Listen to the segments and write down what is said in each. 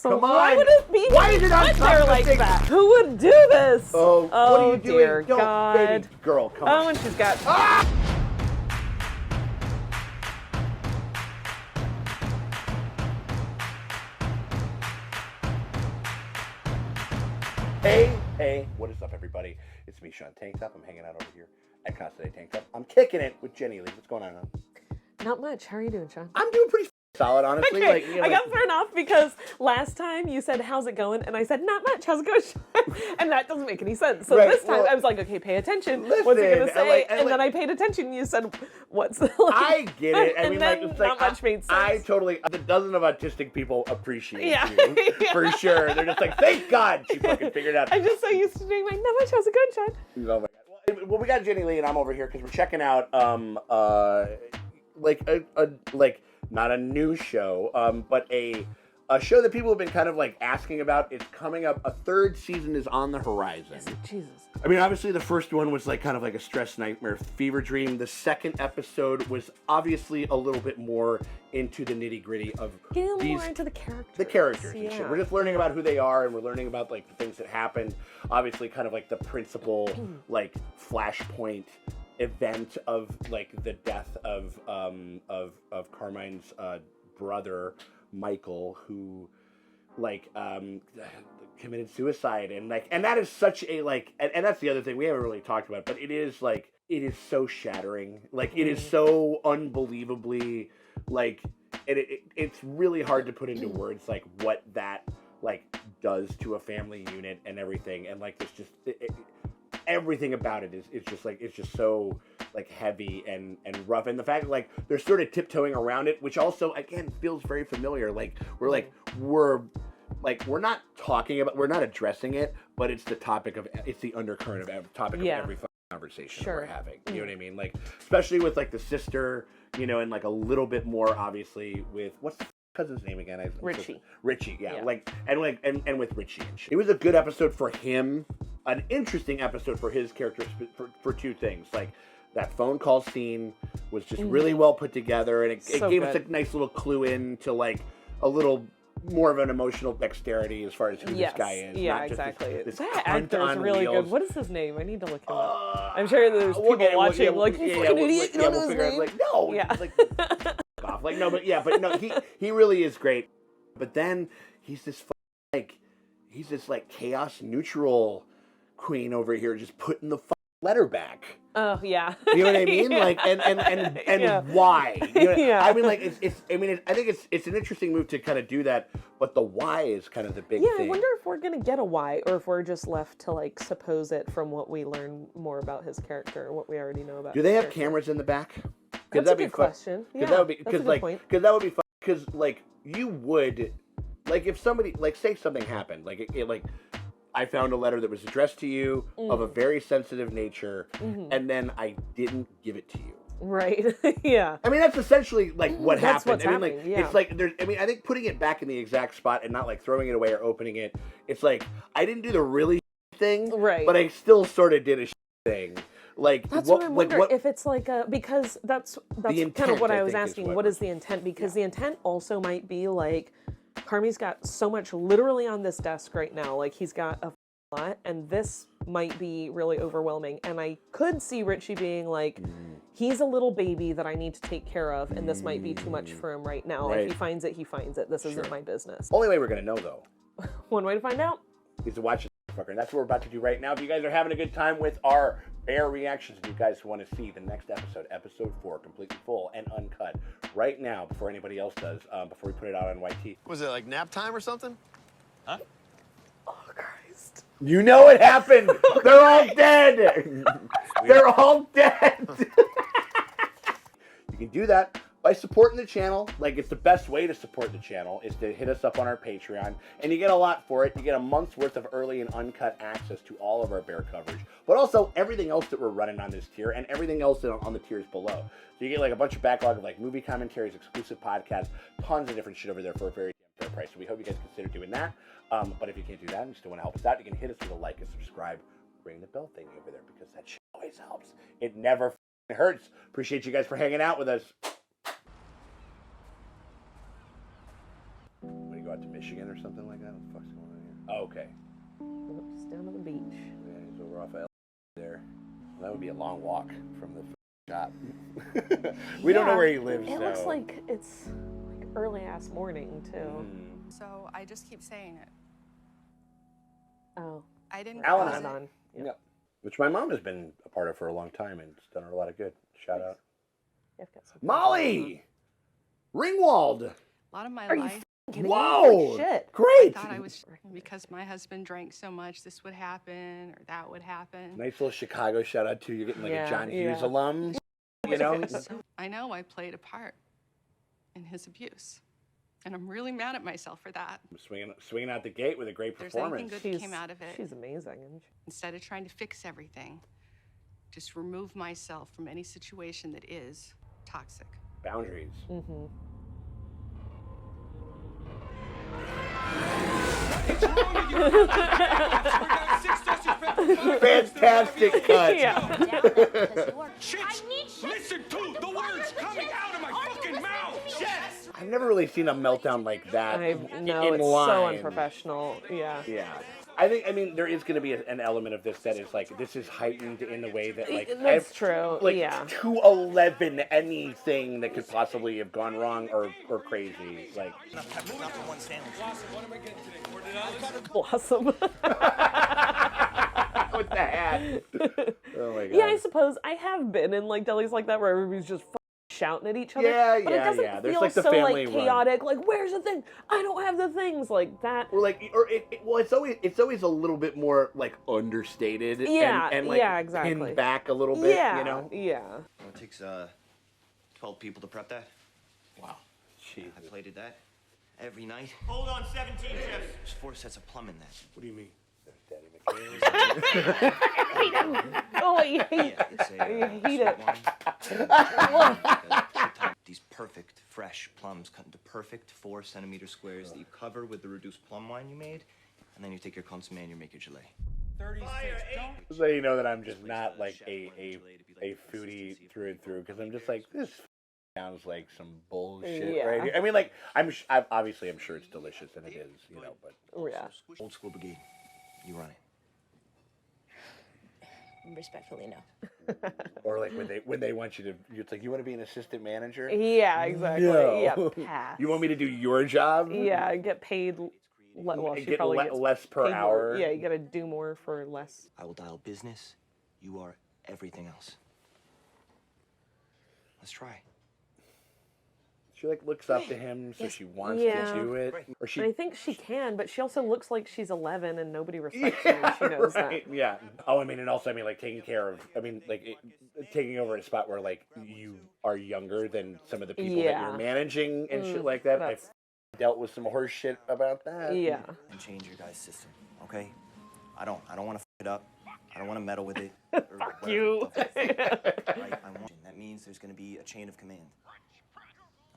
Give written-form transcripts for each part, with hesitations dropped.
Come why on. would it be Why is it on top there of the like thing? that? Who would do this? Oh, what are you doing? Dear Don't, God. baby girl, come on. Oh, and she's got... Hey, what is up, everybody? It's me, Sean Tank Top. I'm hanging out over here at Casa Tank Top. I'm kicking it with Jenny Lee. What's going on, hon? Not much. How are you doing, Sean? I'm doing pretty solid, honestly. Okay, Like, you know, I got thrown off because last time you said, how's it going? And I said, not much. How's it going, Sean? And that doesn't make any sense. So Right, this time well, I was like, okay, pay attention. listen, What's it going to say? and And then I paid attention and you said, what's like, I get it. I and mean, then like, it's not like, much made sense. I totally, the dozen of autistic people appreciate Yeah. you, Yeah. for sure. They're just like, thank God she fucking figured it out. I'm just so used to doing like, not much. How's it going, Sean? Oh my God. Well, we got Jenny Lee and I'm over here because we're checking out, like not a new show, but a show that people have been kind of like asking about. It's coming up. A third season is on the horizon. Jesus. I mean, obviously the first one was like kind of like a stress nightmare fever dream. The second episode was obviously a little bit more into the nitty gritty of Getting these, more into the characters. the characters and Yeah. shit. We're just learning about who they are and we're learning about like the things that happened. Obviously kind of like the principal like flashpoint event of like the death of Carmine's brother Michael, who like committed suicide, and that is such a like and that's the other thing we haven't really talked about, but it is so shattering, like it is so unbelievably like it's really hard to put into words like what that like does to a family unit and everything, and like it's just everything about it is just like it's just so like heavy and rough, and the fact that like they're sort of tiptoeing around it, which also again feels very familiar. Like we're not talking about, we're not addressing it, but it's the topic of, it's the undercurrent of every conversation that we're having. You know what I mean? Like especially with like the sister, you know, and like a little bit more obviously with what's the cousin's name again? Richie, yeah. Like and with Richie and shit. It was a good episode for him, an interesting episode for his character for two things. Like that phone call scene was just really well put together, and it gave us a nice little clue into like a little more of an emotional dexterity as far as who this guy is. Yeah, not exactly. This That actor is really wheels. good. What is his name? I need to look him up. I'm sure there's people watching like, you fucking idiot, you don't know his name? Like, no, yeah. Like, off. Like, no, but no, he really is great. But then he's this like chaos neutral queen over here, just putting the letter back. Oh yeah. You know what I mean? Yeah. Like and why? You know, yeah. I mean, like I think it's an interesting move to kind of do that, but the why is kind of the big thing. I wonder if we're gonna get a why, or if we're just left to like suppose it from what we learn more about his character, what we already know about. Do they have cameras in the back? That's a good question. Yeah, that would be, that's a good point. Because that would be fun. Because like you would, like if somebody like say something happened, like it like. I found a letter that was addressed to you of a very sensitive nature, and then I didn't give it to you. Right. Yeah. I mean, that's essentially like what happened. I mean, like it's like there's. I mean, I think putting it back in the exact spot and not like throwing it away or opening it. It's like I didn't do the really thing, right? But I still sort of did a thing. Like that's what I wonder if it's like a, because that's intent, kind of what I was asking. What is the intent? Because the intent also might be like, Carmi's got so much literally on this desk right now. Like he's got a lot, and this might be really overwhelming. And I could see Richie being like, he's a little baby that I need to take care of, and this might be too much for him right now. If he finds it, he finds it. This isn't my business. Only way we're gonna know though. One way to find out is to watch this fucker, and that's what we're about to do right now. If you guys are having a good time with our bear reactions, and you guys want to see the next episode 4, completely full and uncut, right now before anybody else does, before we put it out on YT. Was it like nap time or something? Huh? Oh Christ! You know it happened. They're all dead. They're all dead. You can do that by supporting the channel. Like, it's the best way to support the channel is to hit us up on our Patreon, and you get a lot for it. You get a month's worth of early and uncut access to all of our bear coverage, but also everything else that we're running on this tier and everything else on the tiers below. So you get like a bunch of backlog of like movie commentaries, exclusive podcasts, tons of different shit over there for a very fair price. So we hope you guys consider doing that. But if you can't do that and you still want to help us out, you can hit us with a like and subscribe. Ring the bell thing over there because that shit always helps. It never hurts. Appreciate you guys for hanging out with us. I'm gonna go out to Michigan or something like that? What the fuck's going on here? Oh, okay. Oops, down to the beach. Yeah, he's over off L there. Well, that would be a long walk from the shop. We don't know where he lives. It looks like it's like early ass morning too. So I just keep saying it. Oh. I didn't Al-Anon. cause it. Yeah. Which my mom has been a part of for a long time and it's done her a lot of good. Shout out. Yeah, I've got some Molly! Ringwald! A lot of my Are you life, kidding me? Whoa! Holy shit. Great! I thought I was, because my husband drank so much, this would happen or that would happen. Nice little Chicago shout out to you. Getting like a John Hughes yeah. alum. You know? I know I played a part in his abuse. And I'm really mad at myself for that. Swinging out the gate with a great If there's performance. anything good that came out of it. She's amazing. Isn't she? Instead of trying to fix everything, just remove myself from any situation that is toxic. Boundaries. Mm-hmm. Fantastic cut. Yeah. Listen to the words coming out of my fucking mouth! Yes! I've never really seen a meltdown like that. No, in it's line. so unprofessional. Yeah. Yeah. I mean, there is going to be an element of this that is like, this is heightened in the way that, like, That's true. Like, yeah. 211, anything that could possibly have gone wrong or crazy. Like, Blossom. with the hat. Oh my god. Yeah, I suppose I have been in like delis like that where everybody's just shouting at each other. Yeah, but yeah, it doesn't yeah. There's feel like the so family like run. chaotic. Like, where's the thing? I don't have the things like that. Or like, well, it's always a little bit more like understated. Yeah, and like yeah, exactly. pinned back a little bit. Yeah, You know. yeah. Well, it takes 12 people to prep that. Wow. Jeez. I plated that every night. Hold on, 17 shifts. There's 4 sets of plumbing that. What do you mean? Oh, you hate, Yeah, it's you hate it. These perfect, fresh plums cut into perfect 4-centimeter squares that you cover with the reduced plum wine you made, and then you take your consomme and you make your gelée. 36. So you know that I'm just not like a foodie through and through because I'm just like this sounds like some bullshit Yeah. right here. I mean, like I'm obviously I'm sure it's delicious and it is, you know, but Yeah. Old school brigade, you run it. Respectfully, no. or like when they want you to, it's like you want to be an assistant manager. Yeah, exactly. No. Yeah, pass. You want me to do your job? Yeah, get paid. Well, she Get probably gets less per paid hour. More. Yeah, you gotta do more for less. I will dial business. You are everything else. Let's try. She like looks up to him, so she wants Yeah. to do it. Or she, And I think she can, but she also looks like she's 11 and nobody respects her. And she knows right. Yeah. Oh, I mean, and also, I mean, like taking care of. I mean, like taking over a spot where like you are younger than some of the people that Yeah. you're managing and shit like that. that's- I've dealt with some horse shit about that. that. Yeah. And change your guys' system, okay? I don't want to f it up. I don't want to meddle with it. Fuck you. Right? I want. That means there's going to be a chain of command.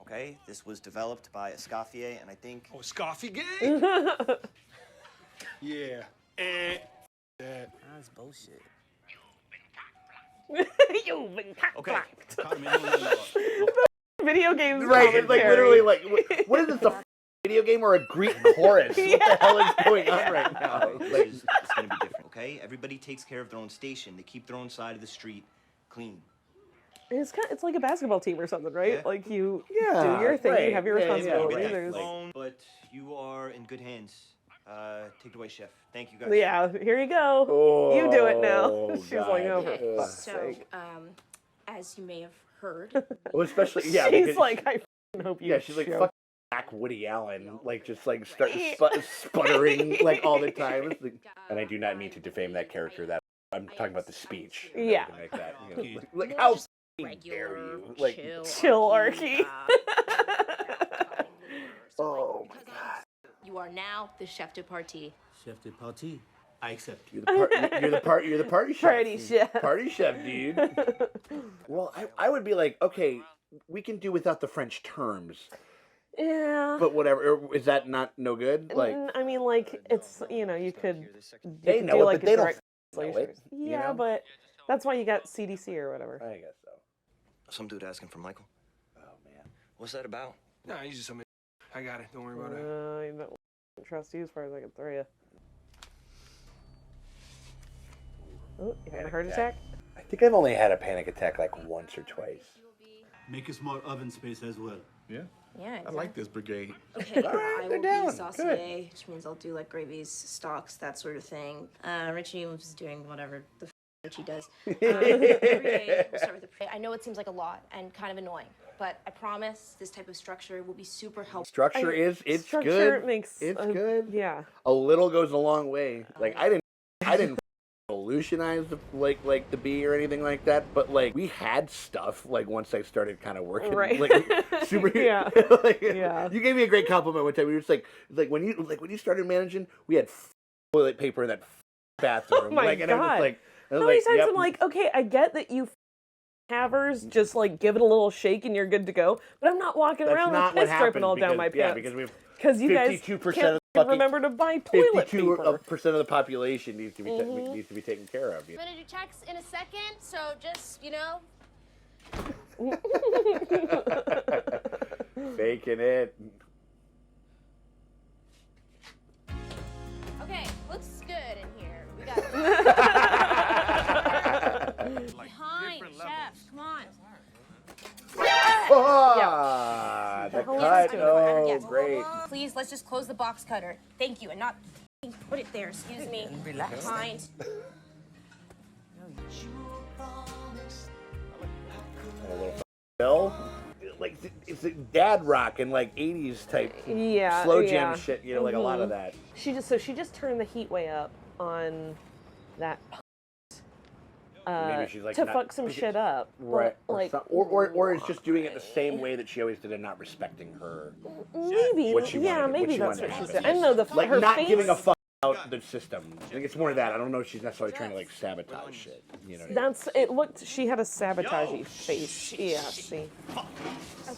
Okay? This was developed by Escoffier, and I think. Oh, Scoffy gay? Yeah. That. That's bullshit. You've been Okay. Video games. Right. It's like commentary. literally like, what is this? A video game or a Greek chorus? What the hell is going on right now? Like, It's going to be different, okay? Everybody takes care of their own station. They keep their own side of the street clean. It's like a basketball team or something, right? Yeah. Like you Yeah, do your thing, right. you have your Yeah, yeah, responsibility. right. There's, But you are in good hands. Take it away, chef. Thank you, guys. yeah, here you go. oh, You do it now. She's like, God. oh, for fuck's So, sake. as you may have heard, Well, especially yeah. She's because- like, I f***ing hope you Yeah, she's like choke. fuck back Woody Allen, like just like start sputtering like all the time. It's like- and I do not mean to defame that character. That I'm talking about the speech. I'm not Yeah. gonna make that, you know, like how dare you? Like Chill, Archie. oh my god, you are now the chef de partie. Chef de partie. I accept. you're the party chef. Party chef. Party chef, dude. Well, I would be like, okay, we can do without the French terms, Yeah. but whatever. Is that not no good? Like, I mean, like, it's, you know, you could, they could know do it, like but they a don't direct know it, translation. you Yeah, know? but that's why you got CDC or whatever. I guess so. Some dude asking for Michael. Oh man. What's that about? Nah, he's just some. I got it. Don't worry about it. I don't trust you as far as I can throw you. Oh, you had a heart attack? I think I've only had a panic attack like once or twice. Make a small oven space as well. Yeah. Yeah, I like this brigade. Okay, All right, I they're will down. be saucier, Good. which means I'll do like gravies, stocks, that sort of thing. Richie was doing whatever the Richie does. We'll start with the pre. I know it seems like a lot and kind of annoying, but I promise this type of structure will be super helpful. Structure it's Structure good. makes It's good. Yeah. A little goes a long way. Like I didn't revolutionize the bee or anything like that, but like we had stuff like once I started kind of working Right. like super Yeah. like, Yeah. You gave me a great compliment one time. We were just like when you started managing, we had toilet paper in that bathroom. Oh my like, and God. I was like How many times I'm like, okay, I get that you havers just like give it a little shake and you're good to go, but I'm not walking that's around not with what piss dripping happened all down my because- Yeah, pants. because we've Because you guys 52% can't of the fucking remember to buy toilet 52% paper. of the population needs to be needs to be taken care of. I'm gonna do checks in a second, so just, Faking it. Okay, looks good in here. We got behind, chef. Come on. Oh, the hell is cut. this doing? Oh, Yes. great. Please, let's just close the box cutter. Thank you, and not put it there. Excuse me. Relax. Behind. A little Bill, like it's a dad rock and like 80s type Yeah. slow jam yeah. shit. You know, like a lot of that. She just turned the heat way up on that Maybe she's like to not- fuck some because- shit up. Right. But, Or, like or is just doing it the same way that she always did and not respecting her. maybe What she yeah, wanted- maybe she that's wanted what to she happen. said. I know Like her not face, giving a fuck about the system. I think it's more of that. I don't know if she's necessarily trying to like sabotage shit. You know. That's it. Looked. She had a sabotagey face. Yeah. See. Oh,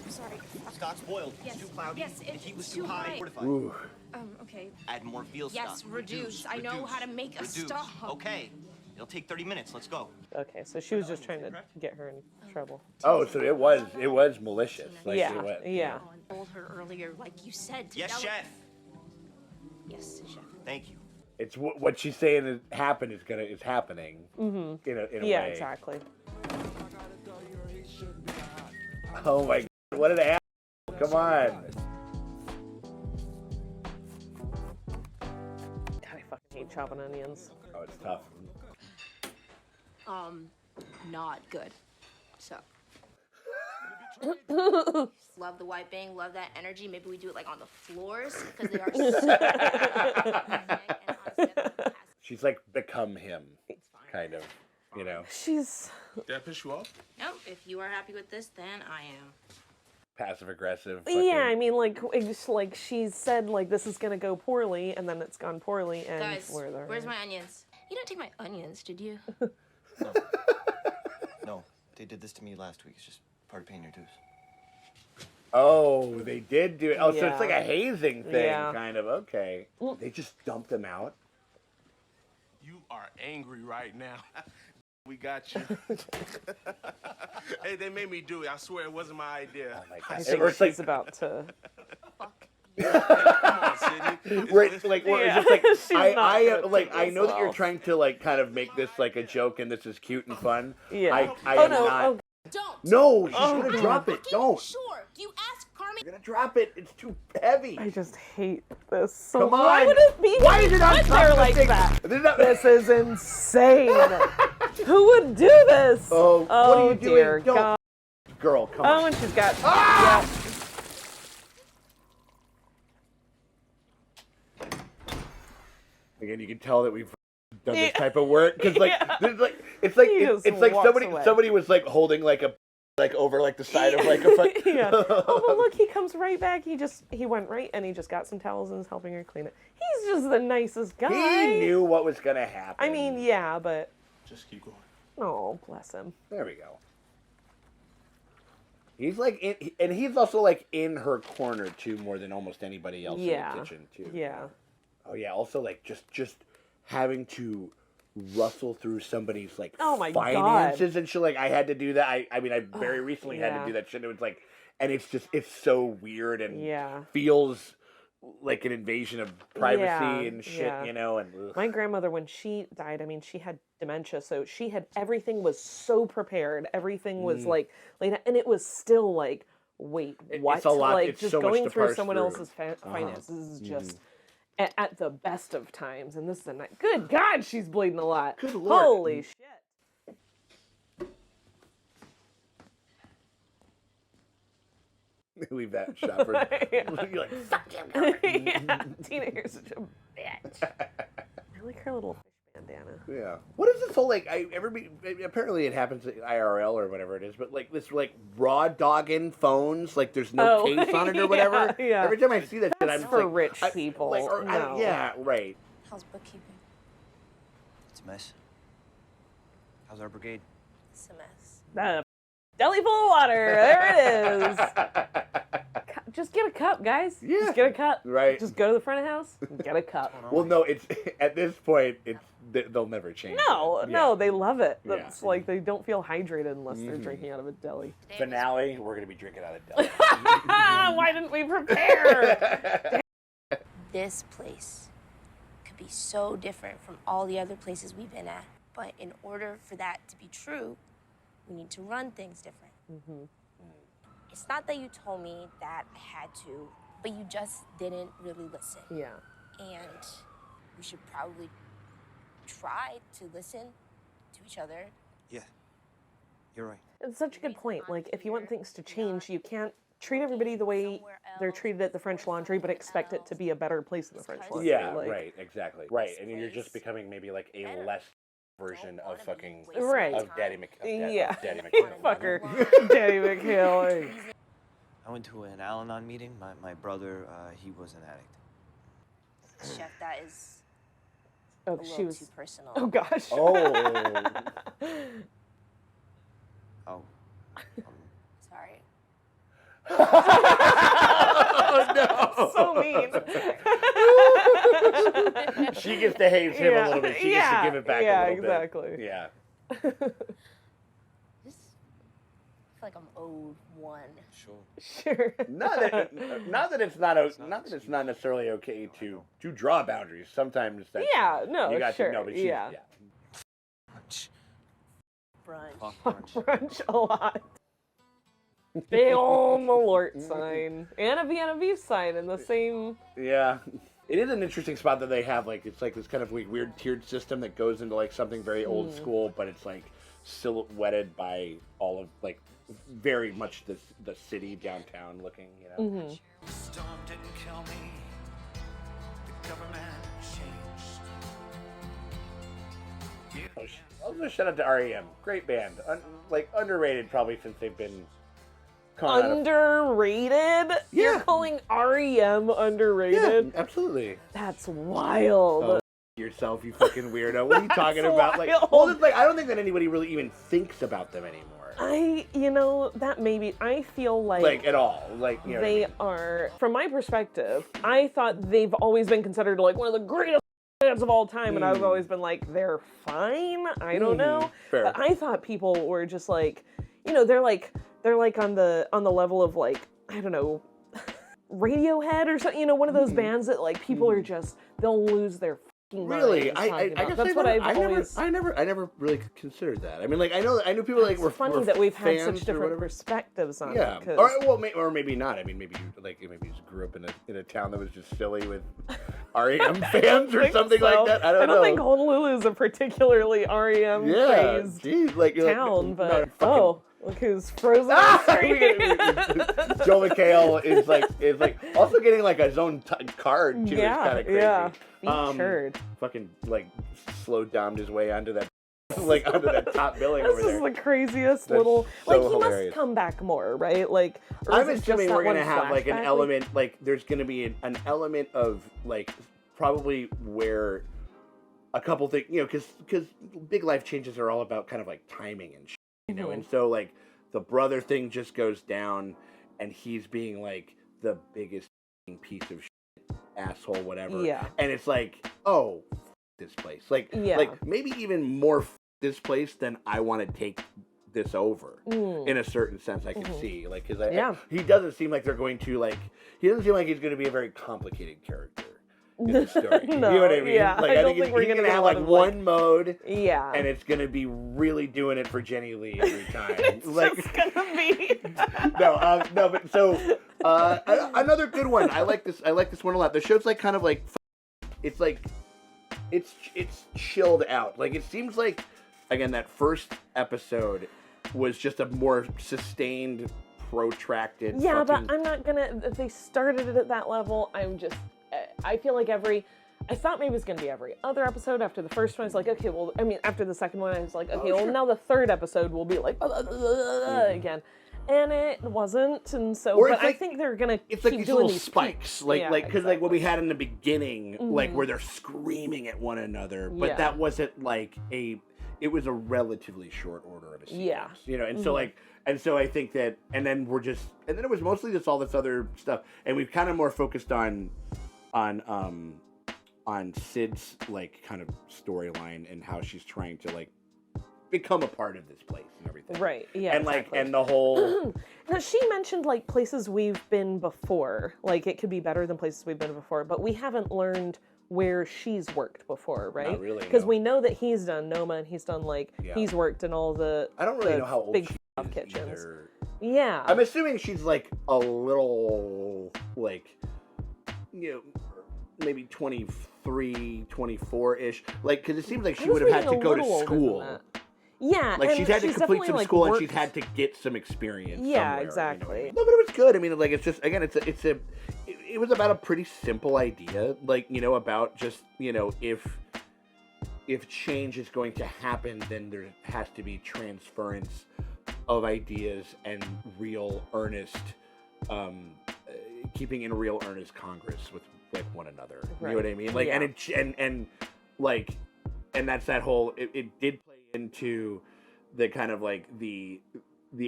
sorry. Stock's boiled. Yes. It's too cloudy. Yes, the it's heat was too too high. high. Fortify. Ooh. Okay. Add more veal Yes, stock. reduce. I know how to make a reduce. stock. Okay. It'll take 30 minutes. Let's go. Okay, so she was just trying to get her in trouble. Oh, so it was malicious. Like, Yeah, it was- yeah. Oh, and told her earlier, like you said. To Yes, develop- chef. Yes, chef. Thank you. It's what she's saying is happening. Mm-hmm. In a Yeah, way. exactly. Oh my God! What an asshole! Come on. God, I fucking hate chopping onions. Oh, it's tough. Not good. So. Love the wiping, love that energy. Maybe we do it like on the floors because they are so. She's like become him, kind of. You know, She's Did that piss you off? No, if you are happy with this, then I am. passive aggressive. yeah. I mean, like it's just like she said, like this is gonna go poorly, and then it's gone poorly, and Guys, where's where's my onions? You didn't take my onions, did you? No, they did this to me last week. It's just part of paying your dues. Oh, they did do it. Oh, so Yeah. it's like a hazing thing, Yeah. kind of. Okay. They just dumped them out. You are angry right now. We got you. Hey, they made me do it. I swear it wasn't my idea. Oh my I God. think Or it's like, she's about to. Come on, Sydney. right, like, or it's just like, She's not gonna like, take I know that you're this trying to like kind of make this like a joke and this is cute and fun. Yeah. I Oh am no. not. Oh, Don't. No, she's gonna drop it. Don't. Sure. Do you ask Carmen? You're gonna drop it. It's too heavy. I just hate this. So Come why on. would it be? Why is it on put top there of the like thing? that? This This is insane. Who would do this? Oh, what are you doing? Dear Don't. God. Girl, come Oh, on. and she's got. Ah! Again, you can tell that we've done this Yeah. type of work because, like, Yeah. there's like it's like He it's just like walks somebody away. somebody was like holding like a like over like the side of like a fuck. Yeah. Oh, but look, he comes right back. He went right and he just got some towels and is helping her clean it. He's just the nicest guy. He knew what was gonna happen. I mean, yeah, but Just keep going. oh, bless him. there we go. He's like and he's also like in her corner too, more than almost anybody else Yeah. in the kitchen too. Yeah. Oh yeah. Also, like just having to rustle through somebody's like Oh my God. finances and shit. Like I had to do that. I mean, I very recently had yeah. to do that shit. It was like, and it's so weird and Yeah. feels like an invasion of privacy Yeah, and shit, yeah. you know. And ugh. My grandmother, when she died, I mean, she had dementia, so she had everything was so prepared. Everything was like laid out, and it was still like, wait, what? It's a lot. Like It's just so much going to through parse someone through. else's finances is just at the best of times. And this is a night. Good God, she's bleeding a lot. Good Lord. Holy shit. Leave that shot for. You're like, fuck him. Yeah, Tina, you're such a bitch. I like her little fish bandana. Yeah. What is this whole like? Apparently it happens at IRL or whatever it is, but like this like raw dogging phones, like there's no case on it or whatever. Yeah. Every time I see that shit, That's I'm for like, rich people. No. yeah, right. How's bookkeeping? It's a mess. How's our brigade? It's a mess. Deli full of water. There it is. Just get a cup, guys. Yeah. Just get a cup. Right. Just go to the front of the house. Get a cup. Well, no, it's at this point, they'll never change. No, it. no, Yeah. they love it. Yeah. It's like they don't feel hydrated unless they're drinking out of a deli. Finale, we're gonna be drinking out of deli. Why didn't we prepare? This place could be so different from all the other places we've been at. But in order for that to be true, we need to run things different. It's not that you told me that I had to, but you just didn't really listen. Yeah. And we should probably try to listen to each other. Yeah. You're right. It's such a good point. Like, if you want things to change, you can't treat everybody the way they're treated at the French Laundry, but expect it to be a better place than the French Laundry. Yeah, like, right, exactly. Right, and you're just becoming maybe like a less version of fucking Right. of Daddy McHale. Yeah. Daddy McHale. Fucker. Daddy McHale. I went to an Al-Anon meeting. My brother, he was an addict. Chef, that is Oh, a little she was. too personal. Oh gosh. Oh. Oh. Sorry. So mean. She gets to hate him a little bit. She gets to give it back a little exactly. bit. Yeah. Just I feel like I'm owed one. Sure. Sure. Not that it's not necessarily okay to draw boundaries. Sometimes that's Yeah, no, you got sure, to know, but she's, yeah. Brunch. Brunch. Fuck brunch. Brunch a lot. Big ol' Malort sign and a Vienna beef sign in the same. Yeah. It is an interesting spot that they have. Like it's like this kind of weird tiered system that goes into like something very old school, but it's like silhouetted by all of like very much the city downtown looking. You know. Storm didn't kill me. The government changed. Also, shout out to REM. Great band. Like underrated probably since they've been. coming out of- Underrated? You're Yeah. calling REM underrated? Yeah, absolutely. That's wild. Oh, yourself, you fucking weirdo. What are you talking That's about? Like, wild. well, it's like I don't think that anybody really even thinks about them anymore. That maybe, I feel Like at all. Like you know what I they mean? are, from my perspective, I thought they've always been considered like one of the greatest bands of all time, and I've always been like, they're fine. I don't know. Fair. But I thought people were just like, they're like on the level of like, I don't know, Radiohead or something. One of those bands that like people are just, they'll lose their fucking Really, minds I talking about. guess That's what I've always. I never really considered that. I mean, like I knew people like It's were funny were that we've had fans such or different whatever. perspectives on Yeah, it. 'cause- or maybe not. I mean, maybe you just grew up in a town that was just silly with REM fans or think something so. like that. I don't know. think Honolulu is a particularly REM yeah, crazed geez, like you're town, like, but no, fucking- look who's frozen. Ah! on the screen. Joe McHale is like also getting like his own card too. Yeah, It's kind of crazy. yeah. Featured. Fucking like slow domed his way onto that onto that top billing over This is there. the craziest That's little. so Like he hilarious. must come back more, right? Like or I'm is it just assuming that we're gonna one have like an flashback? element, like there's gonna be an element of like probably where a couple things, because big life changes are all about kind of like timing and shit, and so like the brother thing just goes down, and he's being like the biggest piece of shit, asshole, whatever. Yeah. And it's like, oh, this place, like Yeah. like maybe even more this place than I want to take this over in a certain sense. I can see, like, because Yeah. he doesn't seem like they're going to, like, he doesn't seem like he's going to be a very complicated character in the story. No, You know what I mean? yeah, Like, I I don't think think we're he's gonna going to get a have lot like of, one mode, Yeah. and it's going to be really doing it for Jenny Lee every time. It's like, just gonna be. no, but so another good one. I like this one a lot. The show's like kind of like, it's like, it's chilled out. Like, it seems like, again, that first episode was just a more sustained, protracted. Yeah, fucking... but I'm not gonna. If they started it at that level, I feel like I thought maybe it was gonna be every other episode. After the first one, I was like, okay, well, I mean, after the second one, I was like, okay, well, now the third episode will be like again, and it wasn't, and so. Or but it's like, I think they're gonna it's keep like these doing little these spikes, peaks. like Yeah, because like what we exactly. had in the beginning, like where they're screaming at one another, but Yeah. that wasn't like it was a relatively short order of a sequence, Yeah. you know, and so like, and so I think that, and then it was mostly just all this other stuff, and we've kind of more focused on Sid's like kind of storyline and how she's trying to like become a part of this place and everything, Right. Yeah. and like exactly. and the whole. Now, she mentioned like places we've been before, like it could be better than places we've been before, but we haven't learned where she's worked before, right? Not really, Because no. we know that he's done Noma and he's done like Yeah. he's worked in all the I don't really the know how old big she f- is kitchens. either. Yeah. I'm assuming she's like a little, like, you know, maybe 23, 24-ish. Like, because it seems like she would have had to go to school. Yeah. Like, and she's had to complete definitely, some like, school and worked- she's had to get some experience. Yeah, somewhere, exactly. You know what I mean? No, but it was good. I mean, like, it's just, again, it was about a pretty simple idea. Like, you know, about just, you know, if change is going to happen, then there has to be transference of ideas and real earnest, keeping in real earnest Congress with one another. You know what I mean? Like, Yeah. and that's that whole. It did play into the kind of like the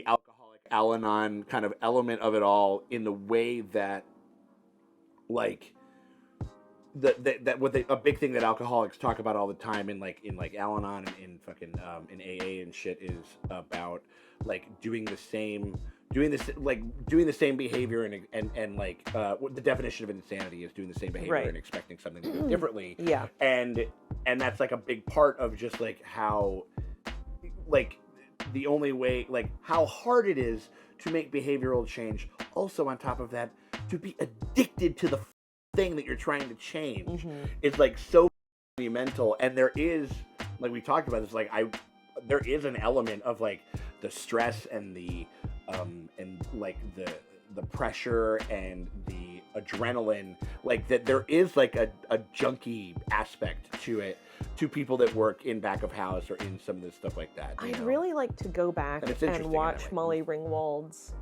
alcoholic Al-Anon kind of element of it all in the way that, like. A big thing that alcoholics talk about all the time in Al-Anon and in fucking in AA and shit is about like doing the same behavior and like what the definition of insanity is doing the same behavior Right. and expecting something to go differently. Yeah. And that's like a big part of just like how like the only way like how hard it is to make behavioral change. Also on top of that, to be addicted to the thing that you're trying to change is like so monumental, and there is, like we talked about this, like there is an element of like the stress and the and like the pressure and the adrenaline, like that there is like a junkie aspect to it, to people that work in back of house or in some of this stuff like that. I'd really like to go back And it's and interesting watch that way. Molly Ringwald's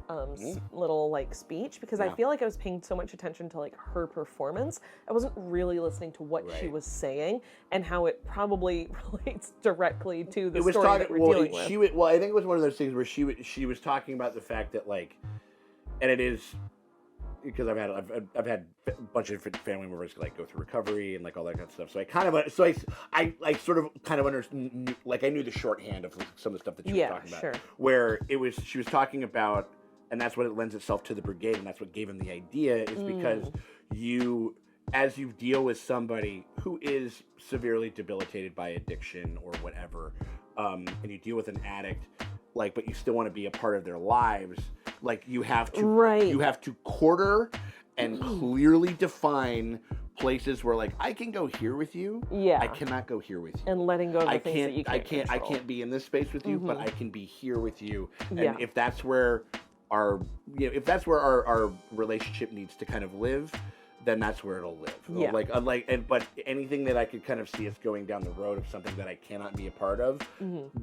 little like speech, because I Yeah. feel like I was paying so much attention to like her performance. I wasn't really listening to what she Right. was saying and how it probably relates directly to the It was story talking that we're well. dealing with. I think it was one of those things where she was talking about the fact that like, and it is because I've had a bunch of different family members like go through recovery and like all that kind of stuff. So I kind of I sort of kind of understood, like I knew the shorthand of some of the stuff that she was talking about. Sure. Where she was talking about, and that's what it lends itself to the brigade, and that's what gave him the idea is because as you deal with somebody who is severely debilitated by addiction or whatever, and you deal with an addict, like, but you still want to be a part of their lives, like you have to quarter and clearly define places where, like, I can go here with you. Yeah. I cannot go here with you. And letting go of the things that you I can't control. can't be in this space with you, but I can be here with you. And Yeah. if that's where our relationship needs to kind of live, then that's where it'll live. Yeah. But anything that I could kind of see us going down the road of something that I cannot be a part of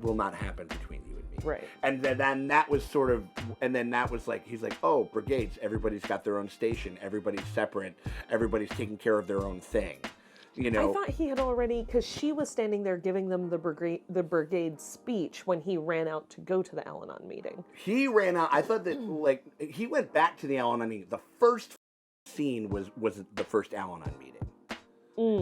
will not happen between you and me. Right. And then that was sort of, and then that was like, he's like, oh, brigades, everybody's got their own station, everybody's separate, everybody's taking care of their own thing. You know, I thought he had already, because she was standing there giving them the brigade speech when he ran out to go to the Al-Anon meeting. he ran out. I thought that like he went back to the Al-Anon meeting. The first scene was the first Al-Anon meeting.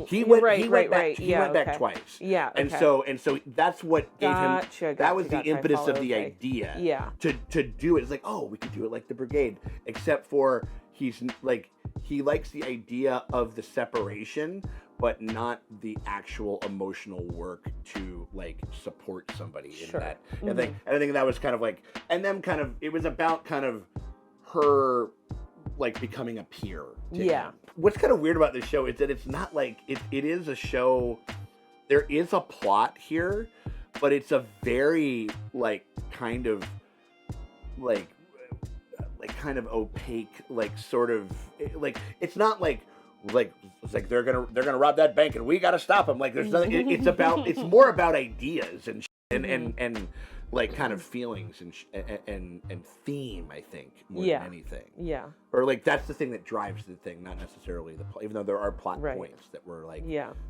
He went. right, he right, went back. right. He Yeah, went back okay. twice. Yeah, And okay. so that's what gave Gotcha, him. That was gotcha, the impetus follow, of the okay. idea. Yeah. To do it. It's like, oh, we could do it like the Brigade, except for he's like he likes the idea of the separation, but not the actual emotional work to like support somebody in Sure. that. And I think that was kind of like, and then kind of it was about kind of her like becoming a peer. To Yeah. him. What's kind of weird about this show is that it's not like it is a show. There is a plot here, but it's a very like kind of kind of opaque, like sort of like it's not like it's like they're gonna rob that bank and we gotta stop them. Like there's nothing. It's more about ideas and like kind of feelings and theme. I think more than anything. Yeah. Or like that's the thing that drives the thing, not necessarily the plot. Even though there are plot Right. points that we're like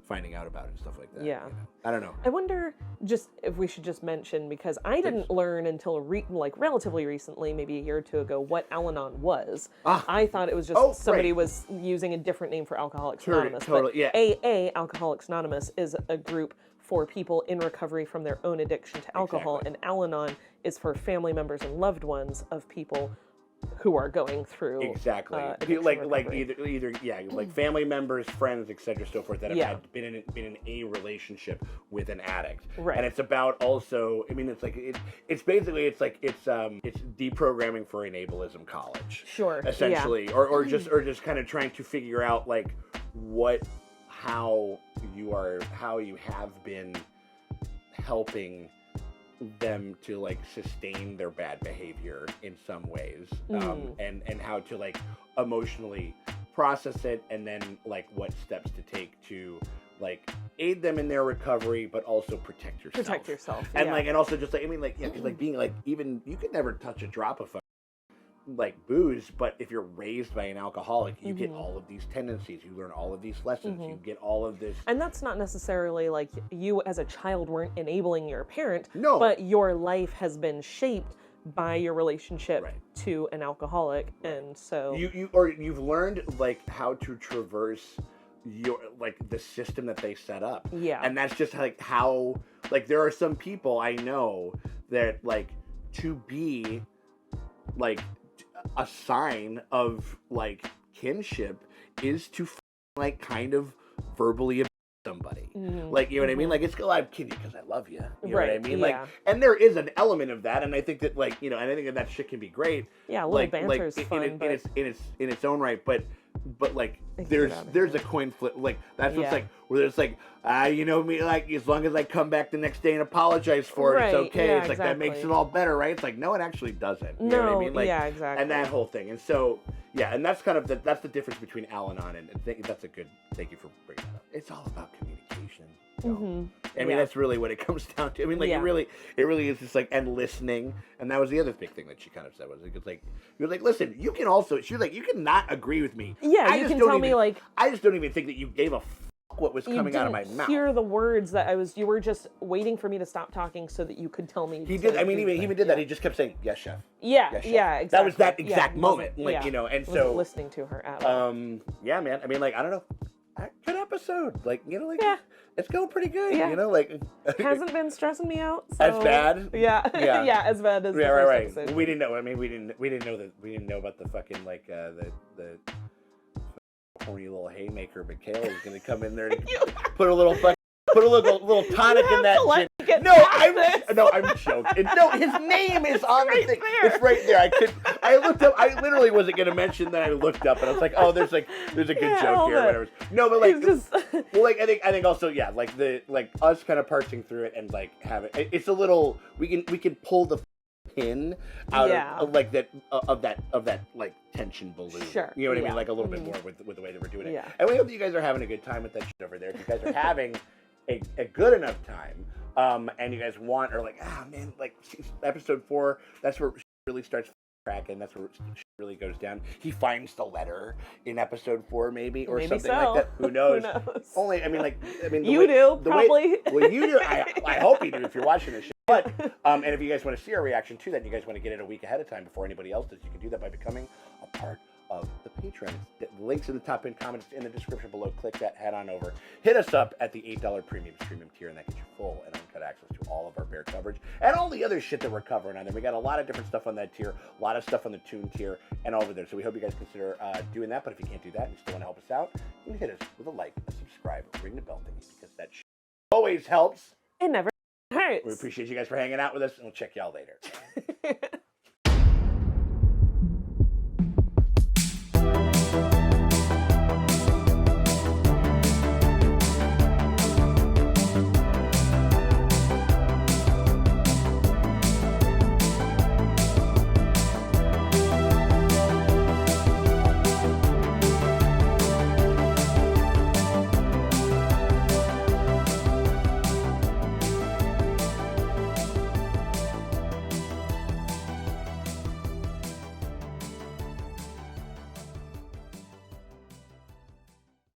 finding out about and stuff like that. Yeah. You know? I don't know. I wonder just if we should just mention, because I didn't learn until relatively recently, maybe a year or two ago, what Al-Anon was. I thought it was just somebody was using a different name for Alcoholics Anonymous. Totally, but yeah. AA, Alcoholics Anonymous, is a group for people in recovery from their own addiction to alcohol, and Al-Anon is for family members and loved ones of people who are going through addiction like recovery. either like family members, friends, etc., so forth that have Yeah. been in a relationship with an addict, Right. And it's about also. I mean, it's like it's basically it's deprogramming for enablism college, Sure, essentially, or just kind of trying to figure out like how you have been helping them to like sustain their bad behavior in some ways, and how to like emotionally process it, and then like what steps to take to like aid them in their recovery, but also protect yourself. And yeah. like and also just like I mean like because like being like even you could never touch a drop of like booze, but if you're raised by an alcoholic, you get all of these tendencies, you learn all of these lessons, you get all of this. And that's not necessarily like you as a child weren't enabling your parent, No. but your life has been shaped by your relationship to an alcoholic, and so you've learned like how to traverse your like the system that they set up. Yeah. And that's just like how like there are some people I know that like to be like a sign of like kinship is to like kind of verbally abuse somebody. Like, you know what I mean? Like, it's I'm kidding you because I love you. You know what I mean? Like, and there is an element of that, and I think that like and I think that shit can be great. Yeah, a little banter is fun, in its own right, but like there's a coin flip, like that's what's like where there's like you know me, like as long as I come back the next day and apologize for it, it's okay. Yeah, it's like that makes it all better, right? It's like no, it actually doesn't. You know what I mean? Like, yeah, exactly. And that whole thing, and so and that's kind of that's the difference between Al-Anon and that's a good. Thank you for bringing that up. It's all about communication. I mean, that's really what it comes down to. I mean, like it really is just like and listening, and that was the other big thing that she kind of said was it's like you're like listen, you can also she's like you can not agree with me. Yeah, you can tell me like I just don't even think that you gave a what was coming out of my mouth. Hear the words that you were just waiting for me to stop talking so that you could tell me. He did. I mean, he even did that. He just kept saying, "Yes, chef." Yeah, yes, chef. Yeah, exactly. That was that exact moment, like you know. And so listening to her at all. Yeah, man. I mean, like I don't know. Good episode. Like you know, like it's going pretty good. Yeah. You know, like hasn't been stressing me out. So, as bad. Yeah, yeah, as bad as the first episode. We didn't know. I mean, we didn't know that. We didn't know about the fucking like the horny little haymaker. Mikhail is gonna come in there and put a little tonic in that gin. No, I'm joking. No, his name is on the thing. There. It's right there. I looked up. I literally wasn't gonna mention that. I looked up and I was like, oh, there's a good joke here or whatever. No, but like, well, like I think also like us kind of parsing through it and like having it's a little we can pull the pin out of like that of that like tension balloon. Sure. You know what I mean? Like a little bit more with the way that we're doing it. Yeah. And we hope that you guys are having a good time with that shit over there. If you guys are having a good enough time, and you guys want or like, man, like episode 4, that's where it really starts cracking. That's where it really goes down. He finds the letter in episode 4, maybe something like that. Who knows? Only, I mean, you do probably. Well, you do. I hope you do if you're watching this shit. But and if you guys want to see our reaction to that, and you guys want to get it a week ahead of time before anybody else does, you can do that by becoming a part of the Patreon. The links in the top pinned comments in the description below. Click that, head on over. Hit us up at the $8 premium tier, and that gets you full and uncut access to all of our bear coverage and all the other shit that we're covering on there. We got a lot of different stuff on that tier, a lot of stuff on the Toon tier, and over there. So we hope you guys consider doing that. But if you can't do that and you still want to help us out, you can hit us with a like, a subscribe, ring the bell thingy, because that shit always helps. It never hurts. We appreciate you guys for hanging out with us, and we'll check y'all later.